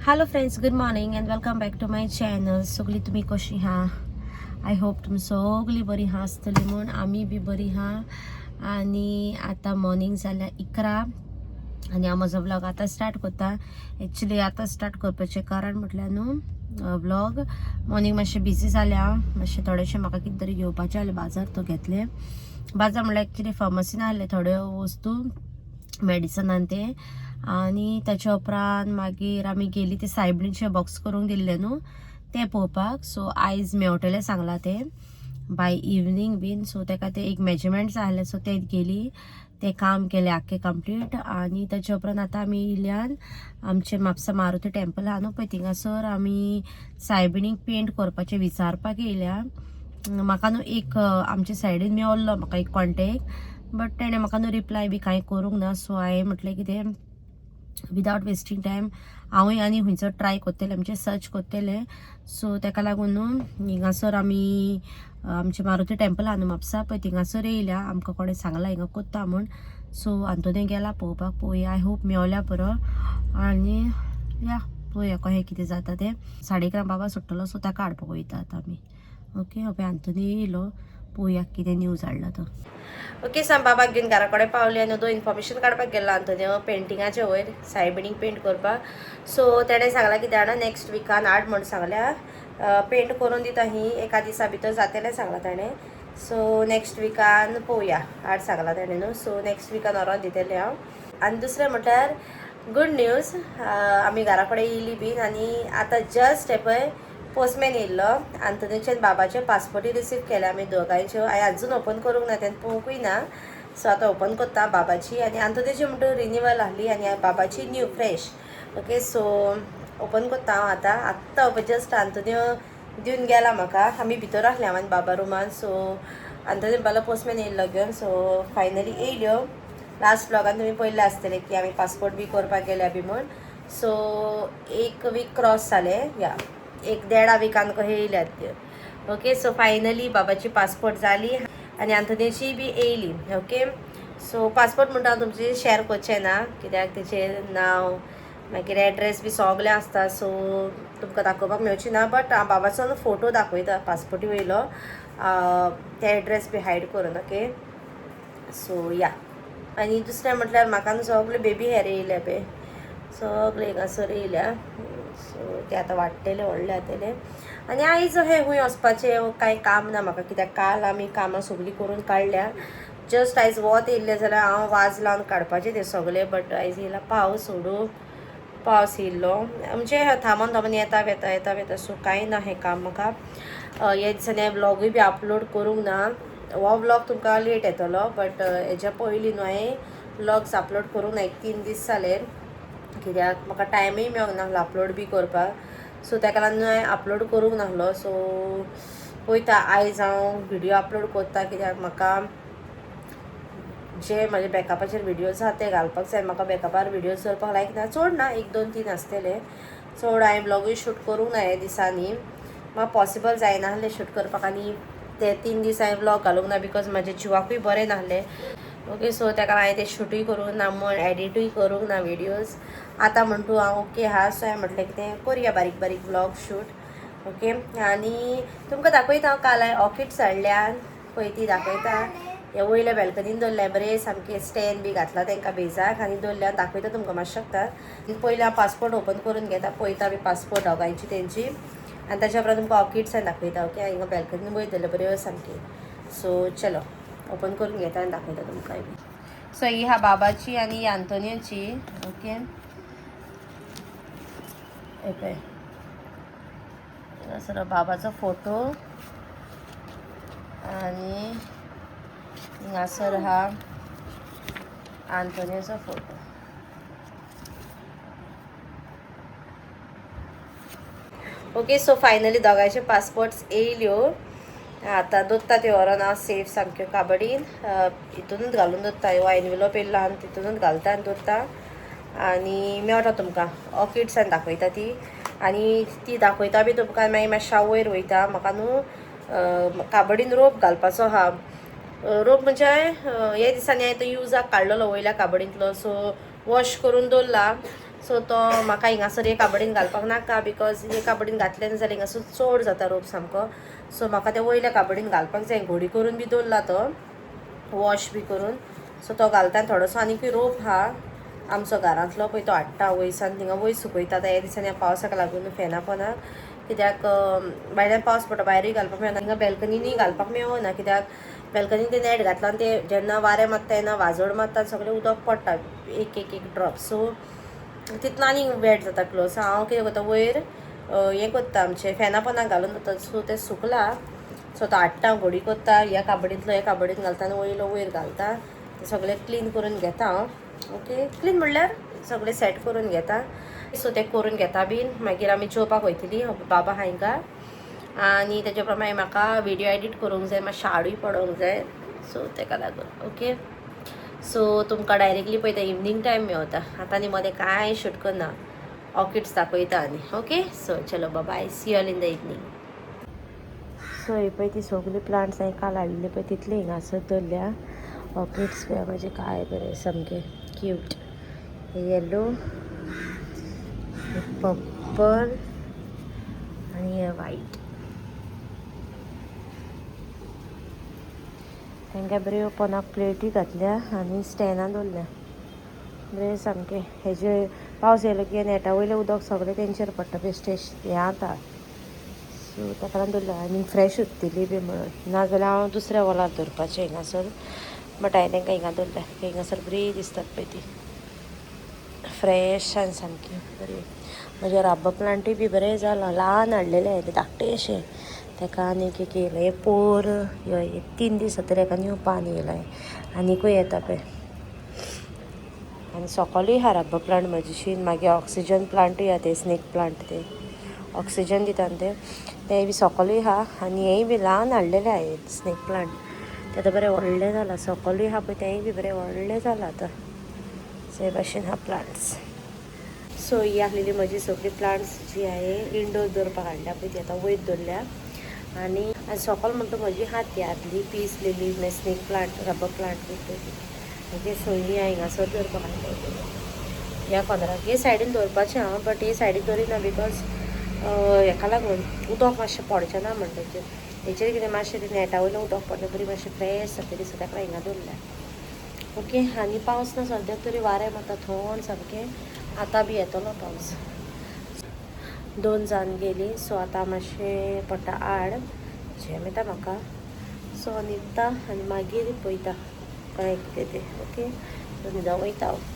Hello friends, good morning and welcome back to my channel. सगळी तुम्ही कशी हा? आय होप तुम्ही सगळी बरी हा आसतली म्हणून आम्ही बी बरी हा. आणि आता मॉर्निंग झाल्या 11 आणि हांव म्हजो व्लॉग आता स्टार्ट करता. एक्चुअली आता स्टार्ट करपाचें कारण म्हटल्यार न्हू व्लॉग मॉर्निंग मातशें बिजी जाल्या. मातशें थोडेशें म्हाका कितें तरी घेवपाचें आसलें बाजार, तो घेतले. बाजार म्हळ्यार एक्चुअली फार्मसीन आहले थोड्यो वस्तू मेडिसनान ते. आणि त्याच्या उपरांत मागीर आमी गेली ते सायबीणचे बॉक्स करूंक दिल्ले न्हू ते पळोवपाक. सो आयज मेवटले सांगला ते बाय इवनिंग बीन. सो तेका ते एक मेजरमेंट्स आहले, सो ते गेली ते काम केले आख्खे कंप्लीट. आणि त्याच्या उपरांत आता आमी इल्यान आमचे म्हापसा मारुती टेंपल आहा न्हू पळय थिंगासर आमी सायबिणीक पेंट करपाचें विचारपाक येयल्या. म्हाका न्हू एक आमच्या सायडीन मेवल्लो म्हाका एक कॉन्टेक्ट, बट तेणें म्हाका न्हू रिप्लाय बी कांय करूंक ना. सो हांवें म्हटलें कितें विदाउट वेस्टिंग टायम हांवूय आनी खंयचो ट्राय करतलें, म्हणजे सर्च करतलें. सो तेका लागून न्हू हिंगासर आमी आमचे मारुती टेंपल आहा न्हू म्हापसा पळय थिंगासर येयल्या. आमकां कोणें सांगला हिंगा कोत्ता म्हूण. सो आंतोनी गेला पळोवपाक. पळोवया, आय होप मेवल्या पुरो. आनी या पळोवया कशें कितें जाता तें. 11:30 बाबा सुट्टलो, सो ताका हाडपाक वयता आतां आमी. ओके, हो पळय आंतोनी येयलो. पळोवया कितें न्यूज हाडला तो. ओके, साम बाबाक घेवन घरा कडेन पावली आनी दो इन्फॉर्मेशन काडपाक गेल्लो आंतोनियो पेंटिंगाचे वयर सायबिणीक पेंट करपाक. सो तेणें सांगला की जाणा नेक्स्ट विकान हाड म्हूण सांगल्या. पेंट करून दिता ही एका दिसा भितर जातलें सांगला ताणें. सो नेक्स्ट विकान पळोवया हाड सांगला ताणें न्हू. सो नेक्स्ट विकान व्हरोन दितलें हांव. आनी दुसरें म्हटल्यार गूड न्यूज, आमी घरा कडेन येयली बीन. आनी आतां जस्ट हे पळय पोस्टमॅन येयल्लो. आंतोनीचे बाबाचे पासपोर्टूय रिसीव केल्या आमी दोगांयच्यो. हांवें आजून ओपन करूंक ना, तेन्ना पळोवंकूय ना. सो आतां ओपन करता बाबाची. आनी आंतोनीची म्हणटा रिन्यूवल आहली आनी बाबाची new fresh. Okay, so open करता हांव आत्तां जस्ट आंतोनियो दिवन गेला म्हाका. आमी भितर आसले हांव आनी बाबा रुमान. सो आंतोनियो बाबा पोस्टमॅन येयल्लो घेवन. सो फायनली येयल्यो. लास्ट व्लॉगान तुमी पळयल्लें आसतलें की आमी पासपोर्ट बी करपाक गेल्या बी म्हूण. सो 1 वीक क्रॉस जालें, या 1.5 विकान कशें येयल्यात त्यो. ओके, सो फायनली बाबाची पासपोर्ट जाली आनी आंतोनियाची बी येयली. ओके, सो पासपोर्ट म्हणटा हांव तुमचे शेअर करचें ना, कित्याक तेचेर नांव मागीर एड्रेस बी सगळें आसता. सो तुमकां दाखोवपाक मेळची ना. बट हांव बाबाचो फोटो दाखयता पासपोर्टी वयलो, ते एड्रेस बी हायड करून. ओके, सो या. आनी दुसरें म्हटल्यार म्हाका न्हू सगळे बेबी हेर येयले पळय, सगळे हिंगासर येयल्या. सो ते आतां वाडटले, व्हडले जातले. आनी आयज हे खूंय वचपाचें कांय काम ना म्हाका, कित्याक काल आमी कामां सगळीं करून काडल्या. जस्ट आयज वत येयल्लें जाल्यार हांव वाज लावन काडपाचें तें सगळें. बट आयज येयला पावस, सोडू पावस येयल्लो. म्हणजे थांबोन थांबोन येता. सो कांय ना हें काम म्हाका. हे दिसांनी व्लॉगूय बी अपलोड करूंक ना. हो व्लॉग तुमकां लेट येतलो, बट हेज्या पयलीं न्हू हांवें व्लॉग्स अपलोड करूंक ना. 1-3 दीस जाले, कित्याक म्हाका टायमूय मेळूंक नासलो अपलोड बी करपाक. सो ताका लागून हांवें अपलोड करूंक नासलो. सो पळयता आयज हांव व्हिडियो अपलोड करता, कित्याक म्हाका जे म्हाजे बॅकअपाचेर व्हिडियोज आहा ते घालपाक जाय. म्हाका बॅकअपार व्हिडियोज करपाक लायक ना. चड ना, 1-2-3 आसतले. चड हांवें व्लॉगूय शूट करूंक ना हे दिसांनी. म्हाका पॉसिबल जायनासलें शूट करपाक. आनी ते 3 दीस हांवें व्लॉग घालूंक ना, बिकॉज म्हाजे जिवाकूय बरें नासलें. ओके, सो ताका हांवें ते शूटूय करूंक ना, म्हण एडिटूय करूंक ना व्हिडियोज. आतां म्हणटू हांव ओके आहा. सो हांवें म्हटलें कितें करुया बारीक बारीक व्लॉग शूट. ओके, आनी तुमकां दाखयता हांव काल हांवें ऑर्किड्स हाडल्यान पळय ती दाखयता. हे वयल्या बॅल्कनीन दवरल्या, बरें सामकें स्टँड बी घातला तांकां बेजाक आनी दवरल्या. दाखयता तुमकां मातशें शकता. पयलीं हांव पासपोर्ट ओपन करून घेता, पळयता बी पासपोर्ट दोगांयची तेंची. आनी ताच्या उपरांत तुमकां ऑर्किड्स दाखयता. ओके, हिंगा बॅल्कनीन वयतले बऱ्यो सामकी. सो चलो ओपन करून घेता आनी दाखयता तुमकां. सो ही हा बाबाची आनी ही आंतोनियोची. ओके, हे पळय हांगासर बाबाचो फोटो आनी हिंगासर हा आंतोनियोचो फोटो. ओके, सो फायनली दोगांयचे पासपोर्ट्स येयल्यो. आतां दोत्ता त्यो व्हरोन हांव सेफ सामक्यो काबडीन हितूनूच घालून दोत्ता. ह्यो एनवेलोप येयल्लो आहा तितूनूच घालता आनी दोत्ता. आनी मेवता तुमकां ऑर्किड्सान दाखयता ती. आनी ती दाखयता बी तुमकां. मागीर मातशा वयर वयता. म्हाका न्हू काबडीन रोप घालपाचो आहा. रोप म्हणजे हे दिसांनी हांवें तो युजाक काडलेलो वयल्या काबडींतलो. सो वॉश करून दवरला. सो तो म्हाका हिंगासर एक काबडीन घालपाक नाका बिकॉज एक काबडीन घातलें जाल्यार हिंगासर चड जाता रोप सामको. सो म्हाका ते वयल्या काबडीन घालपाक जाय. घोडी करून बी दवरला तो वॉश बी करून. सो तो घालता थोडोसो आनीक रोप हा आमचो घरांतलो पळय तो हाडटा वयसान थिंगा वयर सुकयता. आतां ह्या दिसांनी पावसाक लागून फेना पोंदाक कित्याक भायल्यान पावस पडटा भायरूय घालपाक मेळना. हिंगा बॅल्कनीनी घालपाक मेळना कित्याक बॅल्कनीन ते नॅट घातला आनी ते जेन्ना वारें मारता तेन्ना वाजोड मारता सगळें उदक पडटा एक एक एक ड्रॉप. सो तितून आनीक वेट जाता क्लोज. सो हांव कितें करता वयर हें करता आमचें फेना पोंदाक घालून दवरता. सो तें सुकला सो तो हाडटा घोडी करता ह्या काबडींतलो ह्या काबडीन घालता आनी वयलो वयर घालता. ते सगळें क्लीन करून घेता हांव. ओके क्लीन म्हणल्यार सगळें सेट करून घेता. सो ते करून घेता बीन मागीर आमी जेवपाक वयतलीं बाबा आहा हिंगा. आनी तेजे प्रमाणे म्हाका विडियो एडीट करूंक जाय मातशें हाडूय पडोंक जाय. सो तेका लागून ओके. सो तुमकां डायरेक्टली पळयता इवनींग टायम मेवता. आतां न्ही मदें कांय शूट करना ऑर्किड्स दाखयता आनी ओके. सो चलो bye see all in the evening. So हे पळय ती सगळी प्लांट्स हांवें काल हाडलेली पळय तितले हिंगासर दवरल्या ऑर्किड्स पळय म्हाजे काय बरें सामके क्यूट. येलो पर्पल आनी हे वायट. तांकां बऱ्यो पोंदाक प्लेटी घातल्या आनी स्टॅनां दवरल्या बरें सामकें. हेजे पावस येयलो की नेटा वयलें उदक सगळें तेंचेर पडटा बेश्टेश हें जाता. सो ताका लागून दवरल्या आनी फ्रेश उरतली बी म्हणून. नाजाल्यार हांव दुसऱ्या वॉलार दवरपाचें हिंगासर. बट हांवें तांकां हिंगा दवरल्या हिंगासर बरी दिसतात पळय ती फ्रेश आनी सामकी बरी. म्हजे राब्बो प्लांटूय बी बरें जालां. ल्हान हाडलेलें हांवें धाकटें अशें ताका आनीक एक येयलें हे पोर हे 3 दीस जातकीर हाका न्यू पान येयलां आनीकूय येता पळय. आनी सोकोलूय आहा राब्बो प्लांट म्हजीशीन. मागीर ऑक्सिजन प्लांटूय आहा ते स्नेक प्लांट ते ऑक्सिजन दिता न्ही ते बी सोकोलूय आहा. आनी हेंय बी ल्हान हाडलेलें हांवें स्नेक प्लांट ते आतां बरें व्हडलें जालां. सोकोलूय आहा पळय तेंय बी बरें व्हडलें जालां आतां. सो हे भाशेन आहा प्लांट्स. सो ही आहलेली म्हजी सगळी प्लांट्स जी हांवें इंडोर दवरपाक हाडल्या पळय ती आतां वयर दवरल्या. आनी सकयल म्हणटा म्हजी आहा ती आदली पीस लिली मागीर स्नेक प्लांट रबर प्लांट बी पळय ती सोयी हांवें हिंगासर दवरपाक हाडल्या ह्या कॉर्नराक. हे सायडीन दवरपाचें हांव बट हे सायडीन दवरिना बिकॉज हेका लागून उदक मातशें पडचें ना म्हणटा हेचेर कितें मातशें तें नेटा वयलें उदक पडलें बरी मातशें फ्रेश जातली. सो ताका हिंगा दवरल्या ओके. आनी पावस ना सद्याक तरी वारें मारता थंड सामकें. आतां बी येतलो पावस. 2 जावन गेली. सो आतां मातशें पडटा आड झेम येता म्हाका. सो न्हिदता आनी मागीर पळयता कळ्ळें कितें तें ओके. सो न्हिदा वयता हांव.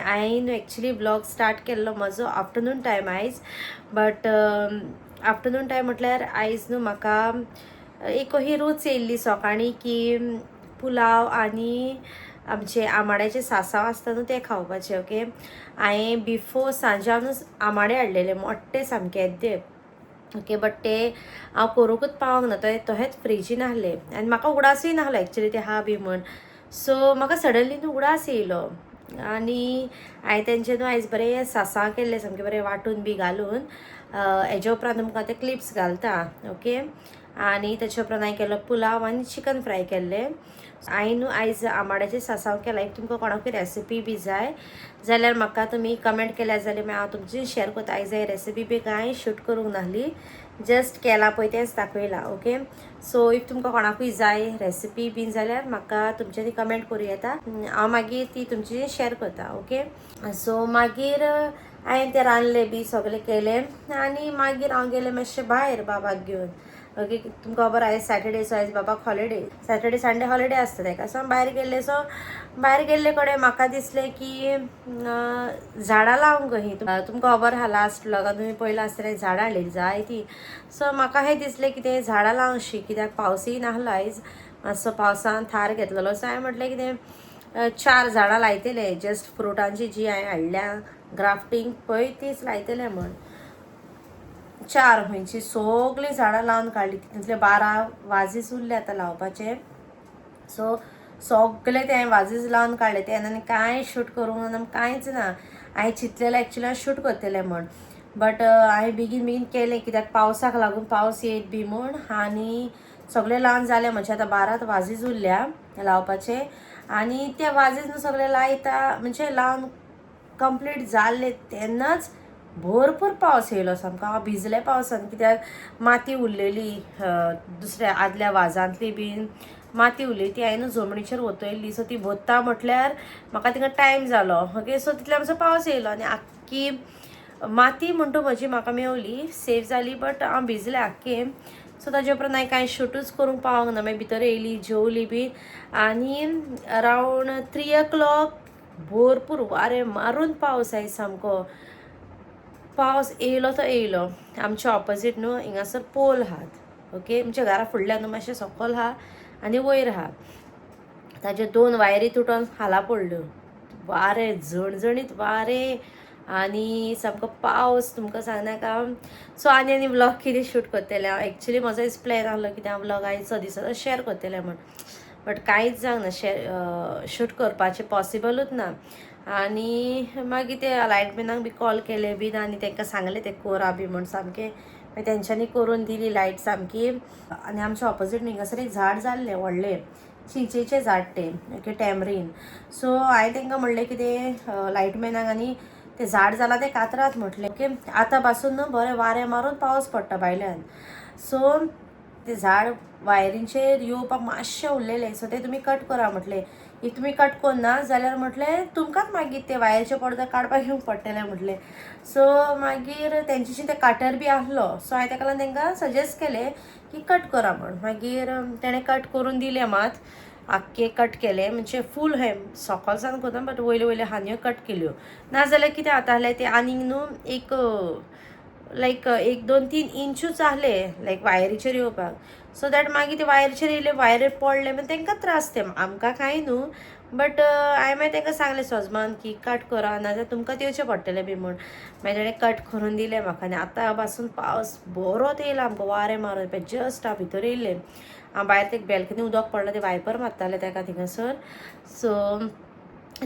हांवें एक्चुली ब्लॉग स्टार्ट केल्लो म्हजो आफ्टरनून टायम आयज. बट आफ्टरनून टायम म्हटल्यार आयज न्हू म्हाका एक ही रूच येयल्ली सकाळीं की पुलाव आनी आमचे आमाड्याचे सासाव आसता न्हू ते खावपाचे ओके. हांवें बिफोर सांजानूच आमाडे हाडलेले मोट्टे सामके येद्दे ओके. बट ते हांव करूंकूच पावोंक ना तहेच फ्रिजीन आहले आनी म्हाका उगडासूय नाहलो एक्चुली ते हा बी म्हण. सो म्हाका सडनली न्हू उगडास येयलो आनी हांवें तेंचे न्हू आयज बरें सासांव केल्ले सामके बरें वांटून बी घालून. हेजे उपरांत तुमकां ते क्लिप्स घालता ओके. आनी तेचे उपरांत हांवें केलो पुलाव आनी चिकन फ्राय केल्लें. हांवें न्हू आयज आमाड्याचे सासांव केला. इफ तुमकां कोणाकूय रेसिपी बी जाय जाल्यार म्हाका तुमी कमेंट केल्यार जाल्यार हांव तुमची शेअर करता. आयज हे रेसिपी बी कांय शूट करूंक नाहली जस्ट केला पळय तेंच दाखयलां ओके. सो इफ तुमकां कोणाकूय जाय रेसिपी बीन जाल्यार म्हाका तुमच्यांनी कमेंट करूं येता. हांव मागीर ती तुमची शेअर करता ओके. सो मागीर हांवें तें रांदलें बी सगळें केलें आनी मागीर हांव गेलें मातशें भायर बाबाक घेवन. ओके तुमकां खबर आहे सॅटर्डे सो आयज बाबाक हॉलिडे, सॅटर्डे संडे हॉलिडे आसता ताका. सो भायर गेल्ले, सो भायर गेल्ले कडेन म्हाका दिसलें की झाडां लावंक कहीं. तुमकां खबर आहा लास्ट व्लॉगान तुमी पयला आसतलें झाडां हाडलेलीं जाय ती. सो म्हाका हें दिसलें की तें झाडां लावंकशी, कित्याक पावसूय नासलो आयज, मातसो पावसान थार घेतलेलो. सो हांवें म्हटलें की तें 4 झाडां लायतले, जस्ट फ्रुटांची जी हांवें हाडल्या ग्राफ्टींग पळय तीच लायतलें म्हण. 4 खंयची सगळीं झाडां लावन काडली. तितूंतले 12 वाजीस उरले आतां लावपाचे. सो सगळे ते हांवें वाजीस लावन काडले. तेन्ना कांय शूट करूंक ना, कांयच ना. हांवें चिंतलेलें एक्चुली हांव शूट करतलें म्हण, बट हांवें बेगीन केलें कित्याक पावसाक लागून, पावस येयत बी म्हूण. आनी सगळें लावन जालें म्हणजे आतां 12 वाजीस उरल्या लावपाचे. आनी ते वाजीस न्हू सगळे लायता म्हणजे लावन कंप्लीट जाल्ले तेन्नाच भरपूर पावस येयलो सामको. हांव भिजलें पावसान, कित्याक माती उरलेली दुसऱ्या आदल्या वाजांतली बीन माती उरली, ती हांवें जमनीचेर वतयल्ली. सो ती भरता म्हटल्यार म्हाका तिका टायम जालो. ओके सो तितल्या मातसो पावस येयलो आनी आख्खी माती म्हणटा म्हजी म्हाका मेवली, सेफ जाली, बट हांव भिजलें आख्खें. सो ताजे उपरांत हांवें कांय शूटूच करूंक पावंक ना. मागीर भितर येयली, जेवली बी, आनी अरावंड 3 o'clock भरपूर वारें मारून पावस आयज सामको. पावस येयलो तो येयलो. आमच्या ऑपोजीट न्हू हिंगासर पोल आहात. ओके आमच्या घरा फुडल्यान न्हू मातशें सकयल आहा आनी वयर आहा. ताजे 2 वायरी तुटोन हाला पडल्यो. वारें झणझणीत वारें आनी सामको पावस तुमकां सांगनाका. सो आनी व्लॉग कितें शूट करतलें हांव. एक्चुली म्हजो एक प्लॅन आसलो की हांव व्लॉग आयचो दिसाचो शेअर करतलें म्हण, बट कांयच जावंक ना. शूट करपाचें पॉसिबलूच ना. आनी मागीर ते लायटमॅनाक बी कॉल केले बीन आनी तांकां सांगलें तें कोरा बी म्हण सामकें. मागीर तेंच्यांनी करून दिली लायट सामकी. आनी आमच्या ऑपोजीट हिंगासर एक झाड जाल्लें व्हडलें चिंचेचें झाड तें, ओके टॅमरीन. सो हांवें तांकां म्हणलें की तें लायटमॅनाक आनी तें झाड जालां तें कातरात म्हटलें. ओके आतां पासून न्हू बरें वारें मारून पावस पडटा भायल्यान. सो तें झाड वायरींचेर येवपाक मातशें उरलेलें. सो तें तुमी कट करा म्हटलें. इफ तुमी कट करना जाल्यार म्हटलें तुमकांच मागीर ते वायरचे पडदे काडपाक येवंक पडटलें म्हटलें. सो मागीर तेंच्याशी तें काटर बी आसलो. सो हांवें ताका लागून तांकां सजेस्ट केलें की कट करा म्हण. मागीर तेणें कट करून दिलें मात. आख्खे कट केले म्हणजे फूल हे सकलसान करता, बट वयल्यो वयल्यो हांन्यो कट केल्यो. नाजाल्यार कितें जातालें तें आनीक न्हू एक लायक 1-2-3 इंचूच आहले लायक वायरीचेर येवपाक. सो दॅट मागीर ते वायरीचेर येयले, वायरीर पडले, मागीर तांकां त्रास. ते आमकां कांय न्हू, बट हांवें मागीर तांकां सांगलें सजमान की कट करा नाजाल्यार तुमकां येवचें पडटलें बी म्हूण. मागीर ताणें कट करून दिलें म्हाका. आनी आतां पासून पावस बरोच येयला आमकां वारें मारून. पळय जस्ट हांव भितर येयलें, हांव भायर ते बॅल्कनी उदक पडलें ते वायपर मारतालें ताका थिंगासर. सो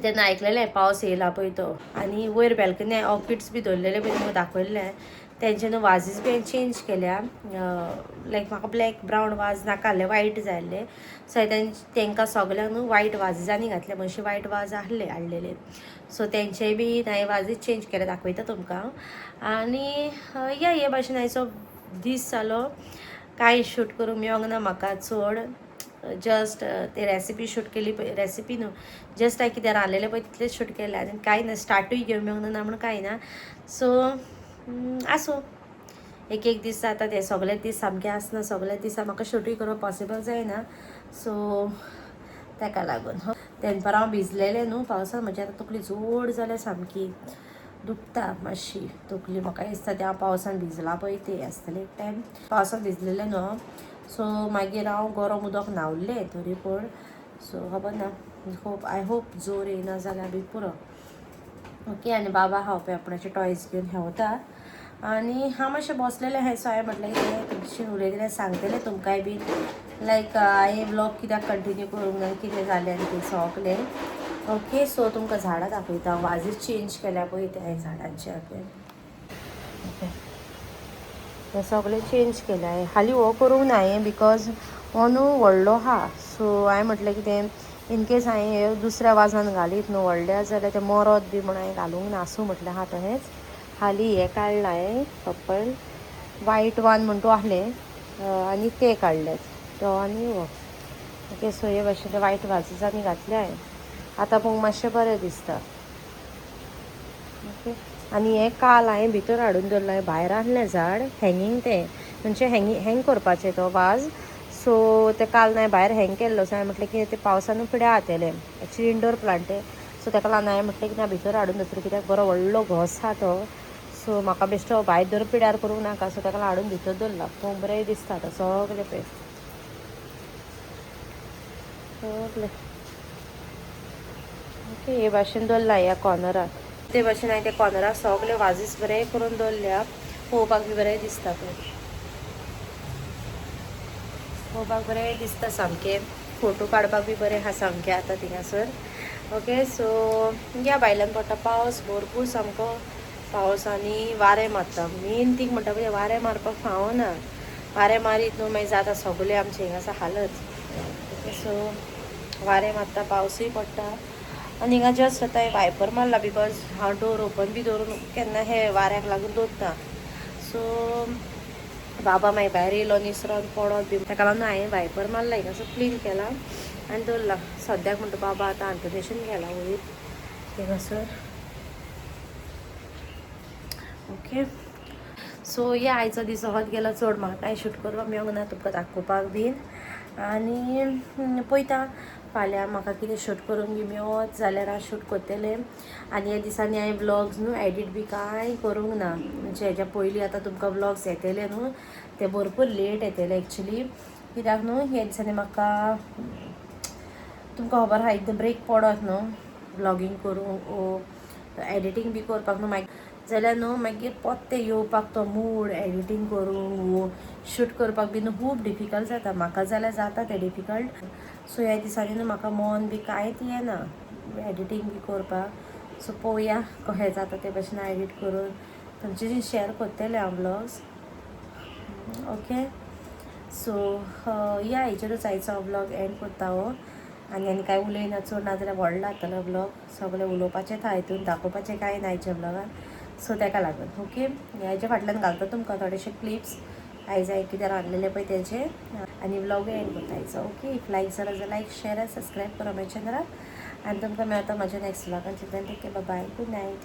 तेन्ना आयकलेलें पावस येयला पळय तो. आनी वयर बॅल्कनी ऑर्किड्स बी दवरलेले पळय तुमकां दाखयल्लें. तेंचे न्हू वाजीस बी हांवें चेंज केल्या. लायक म्हाका ब्लॅक ब्रावन वाज नाका आहले, वायट जाय आहले. सो हांवें तांकां सगल्यांक न्हू वायट वाजीसांनी घातले. मातशे वायट वाज आहले हाडलेले. सो तेंचेय बी हांवें वाजीस चेंज केले, दाखयता तुमकां. आनी हे भाशेन हांवें दीस जालो. कांय शूट करूंक मेळोंक ना म्हाका चड. जस्ट ते रेसिपी शूट केली पळय, रेसिपी न्हू जस्ट हांवें कितें रांदलेलें पळय तितलेंच शूट केलें. आनी कांय ना, स्टार्टूय घेवंक मेळोंक ना म्हण कांय ना. सो आसूं, एक दीस जाता ते. सगळेच दीस सामके आसना, सगळेच दिसा म्हाका शूटूय करप पॉसिबल जायना. सो ताका लागून दनपार हांव भिजलेलें न्हू पावसान. म्हजी आतां तकली जड जाल्या सामकी, दुखता मातशी तकली. म्हाका दिसता ते हांव पावसान भिजलां पळय ते आसतलें एक टायम. पावसान भिजलेलें न्हू हांव. सो मागीर हांव गरम उदक न्हांवलें तरी पूण. सो खबर ना, आय होप जोर येयना जाल्यार बी पुरो. ओके आनी बाबा हांव पळय आपणाचे टॉयज घेवन हेवता. आनी हांव मातशें बसलेलें हांवें. सो हांवें म्हटलें की तुमचें उलयतलें सांगतलें तुमकांय बी, लायक हांवें व्लॉग कित्याक कंटिन्यू करूंक ना, कितें जालें आनी तें सगलें. ओके सो तुमकां झाडां दाखयता. वाजीस चेंज केल्या पळय ते हांवें झाडांचे. ओके ते सगळें चेंज केल्या हांवें. हालीं हो करूंक ना हांवें, बिकॉज हो न्हू व्हडलो आहा. सो हांवें म्हटलें की तें इनकेस हांवें दुसऱ्या वाजान घालीत न्हू व्हडल्या जाल्यार तें मरत बी म्हूण हांवें घालूंक ना. आसूं म्हटलें आहा तहेंच. हालीं हें काडलां हांवें कपल वायट वन म्हणटू आहलें, आनी ते काडलेत तो आनी हो. ओके सो हे भाशेन वायट वाजीसांनी घातले हांवें. आतां पळोवंक मातशें बरें दिसता. ओके आनी हें काल हांवें भितर हाडून दवरलां. भायर आहलें झाड हँगींग तें म्हणजे हँग करपाचें तो वाज. सो ते काल हांवें भायर हँग केल्लो. सो हांवें म्हटलें की ते पावसान फुडें आतेलें. एक्चुली इंडोर प्लांट सो ताका लागून हांवें म्हटलें की ना भितर हाडून दवरतलें कित्याक बरो व्हडलो घोस आसा तो. सो म्हाका बेश्टो भायर धर पिड्यार करूंक नाका. सो ताका हाडून भितर दवरला. पळोवंक बरें दिसता आतां सगळें पळय सगळें ओके. हे भाशेन दवरला ह्या कॉर्नराक. ते भाशेन हांवें त्या कॉर्नराक सगळे वाजीस बरें करून दवरल्या. पळोवपाक बी बरें दिसता पळय. पळोवपाक बरें दिसता सामकें. फोटो काडपाक बी बरें आसा सामकें आतां थिंगासर. ओके. सो या भायल्यान पडटा पावस भरपूर सामको. पावस आनी वारें मारता. मेन थींग म्हणटा पळय वारें मारपाक फावना. वारें मारीत न्हू मागीर जाता सगळें आमचें हिंगासर हालत. ओके. सो वारें मारता पावसूय पडटा आनी हिंगा जस्ट आतां हें वायपर मारला बिकॉज हांव डोर ओपन बी दवरून केन्ना हे वाऱ्याक लागून दवरता. सो बाबा मागीर भायर येयलो निसरोन पडोत बी ताका लागून हांवें वायपर मारला हिंगासर क्लीन केला आनी दवरला. सद्याक म्हणटा बाबा आतां आंतुनेशन गेला वयर हिंगासर. ओके. सो या आयचो दीस असोच गेलो. चड म्हाका कांय शूट करपाक मेळूंक ना तुमकां दाखोवपाक बीन. आनी पळयता फाल्यां म्हाका कितें शूट करूंक बी मेळत जाल्यार हांव शूट करतलें. आनी ह्या दिसांनी हांवें व्लॉग्स न्हू एडीट बी कांय करूंक ना. म्हणजे हेज्या पयलीं आतां तुमकां व्लॉग्स येतले न्हू ते भरपूर लेट येतले एक्चुली. कित्याक न्हू ह्या दिसांनी म्हाका तुमकां खबर आहा एकदम ब्रेक पडत न्हू व्लॉगींग करूंक एडिटींग बी करपाक न्हू मागीर जाल्यार न्हू मागीर परते येवपाक तो मूड एडिटींग करूंक शूट करपाक बी न्हू खूब डिफिकल्ट जाता. म्हाका जाल्यार जाता तें डिफिकल्ट. सो ह्या दिसांनी न्हू म्हाका मन बी कांयच येना एडिटींग बी करपाक. सो पळोवया कशें जाता ते भाशेन एडीट करून तुमचे शेअर करतलें हांव व्लॉग्स. ओके. सो या हेचेरूच आयचो व्लॉग एंड करता हो. आनी कांय उलयना चड ना जाल्यार व्हडलो जातलो व्लॉग. सगळें उलोवपाचें आसा हितून दाखोवपाचें कांय ना हेच्या व्लॉगान. सो ताका लागून ओके. हेच्या फाटल्यान घालता तुमकां थोडेशे क्लिप्स आयज हांवें कितें रांदलेले पळय तेजे आनी व्लॉगूय एंड करता. ओके. इफ लायक जाल्यार लायक शेअर आनी सबस्क्रायब करा म्हाज्या चॅनलाक. आनी तुमकां मेळटा म्हाज्या नॅक्स्ट व्लॉगान. चिंतन take care. Bye bye. Good night.